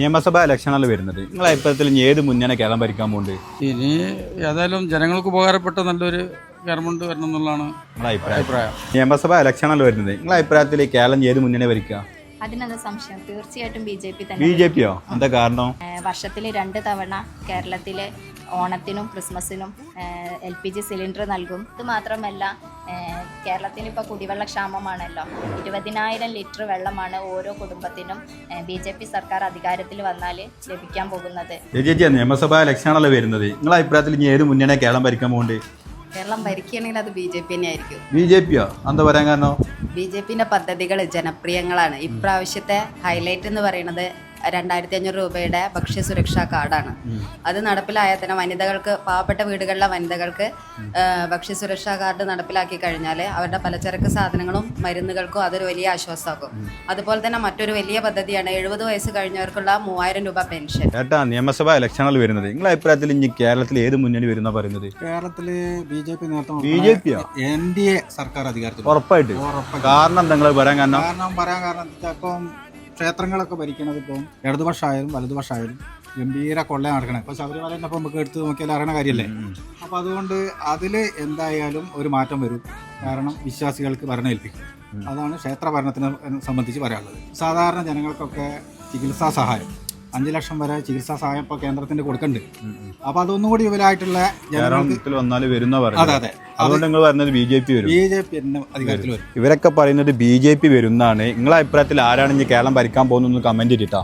നിയമസഭാ ഇലക്ഷനാണ് വരുന്നത്. നിങ്ങളെ അഭിപ്രായത്തിൽ ഇനി ഏത് മുന്നണി കേരളം ഭരിക്കാൻ പോകുന്നുണ്ട്? ഇനി ഏതായാലും ജനങ്ങൾക്ക് ഉപകാരപ്പെട്ട നല്ലൊരു ഗവൺമെന്റ് വരണം എന്നുള്ളതാണ് നിങ്ങളെ അഭിപ്രായം. നിയമസഭാ ഇലക്ഷനാണ് വരുന്നത്. നിങ്ങളെ അഭിപ്രായത്തിൽ കേരളം ഏത് മുന്നണി ഭരിക്കുക? അതിനെന്താ സംശയം? തീർച്ചയായിട്ടും BJP ബി തന്നെ. ജെ പിയോ? എന്താ കാരണം? വർഷത്തിൽ 2 തവണ കേരളത്തിലെ ഓണത്തിനും ക്രിസ്മസിനും LPG സിലിണ്ടർ നൽകും. ഇത് മാത്രമല്ല, കേരളത്തിന് ഇപ്പോൾ കുടിവെള്ള ക്ഷാമമാണല്ലോ. 20,000 ലിറ്റർ വെള്ളമാണ് ഓരോ കുടുംബത്തിനും BJP സർക്കാർ അധികാരത്തിൽ വന്നാൽ ലഭിക്കാൻ പോകുന്നത്. ചേച്ചി, നിയമസഭാ ഇലക്ഷനാണല്ലോ വരുന്നത്. നിങ്ങളെ അഭിപ്രായത്തിൽ ഇനി ഏത് മുന്നണി കേരളം ഭരിക്കാൻ പോകുന്നുണ്ട്? കേരളം ഭരിക്കുകയാണെങ്കിൽ അത് BJP തന്നെ ആയിരിക്കും. ബി ജെ പിയോ? എന്താ പറയാൻ കാരണം? BJPന്റെ പദ്ധതികൾ ജനപ്രിയങ്ങളാണ്. ഇപ്രാവശ്യത്തെ ഹൈലൈറ്റ് എന്ന് പറയുന്നത് 2,500 രൂപയുടെ ഭക്ഷ്യസുരക്ഷാ കാർഡാണ്. അത് നടപ്പിലായാൽ തന്നെ വനിതകൾക്ക്, പാവപ്പെട്ട വീടുകളിലെ വനിതകൾക്ക് ഭക്ഷ്യസുരക്ഷാ കാർഡ് നടപ്പിലാക്കി കഴിഞ്ഞാൽ അവരുടെ പലചരക്ക് സാധനങ്ങളും മരുന്നുകൾക്കും അതൊരു വലിയ ആശ്വാസമാകും. അതുപോലെ തന്നെ മറ്റൊരു വലിയ പദ്ധതിയാണ് 70 വയസ്സ് കഴിഞ്ഞവർക്കുള്ള 3,000 രൂപ പെൻഷൻ. ചേട്ടാ, നിയമസഭാ ഇലക്ഷനാണ് വരുന്നത്. നിങ്ങളെ അഭിപ്രായത്തിൽ ഇനി കേരളത്തിൽ ഏത് മുന്നണി വരുന്ന പറയുന്നത്? കേരളത്തില് BJP ബി ജെ പിയോ? NDA സർക്കാർ അധികാരത്തിൽ ഉറപ്പായിട്ട്. കാരണം നിങ്ങൾ പറയാൻ കാരണം? പറയാൻ കാരണം ഇപ്പം ക്ഷേത്രങ്ങളൊക്കെ ഭരിക്കണത് ഇപ്പം ഇടതുപക്ഷമായാലും വലതുപക്ഷമായാലും ഗംഭീര കൊള്ള നടക്കണം. ഇപ്പൊ ശബരിമല ഇപ്പം നമുക്ക് എടുത്ത് നോക്കിയാൽ അറിയണ കാര്യമല്ലേ. അപ്പൊ അതുകൊണ്ട് അതിൽ എന്തായാലും ഒരു മാറ്റം വരും. കാരണം വിശ്വാസികൾക്ക് ഭരണം ഏൽപ്പിക്കും. അതാണ് ക്ഷേത്ര ഭരണത്തിനെ സംബന്ധിച്ച് പറയാനുള്ളത്. സാധാരണ ജനങ്ങൾക്കൊക്കെ ചികിത്സാ സഹായം 5 ലക്ഷം വരെ ചികിത്സാ സഹായം ഇപ്പോൾ കേന്ദ്രത്തിന്റെ കൊടുക്കുന്നുണ്ട്. അപ്പൊ അതൊന്നും കൂടി ഇവരായിട്ടുള്ള കേരളത്തിൽ വന്നാൽ വരുന്ന അതെ പറയുന്നത്. അതെ അതുകൊണ്ട് നിങ്ങൾ പറയുന്നത് BJP വരും. BJP തന്നെ അധികാരത്തിൽ വരും. ഇവരൊക്കെ പറയുന്നത് BJP വരുന്നതാണ്. നിങ്ങളെ അഭിപ്രായത്തിൽ ആരാണ് ഇനി കേരളം ഭരിക്കാൻ പോകുന്നത്? കമന്റ് ഇട്ടാ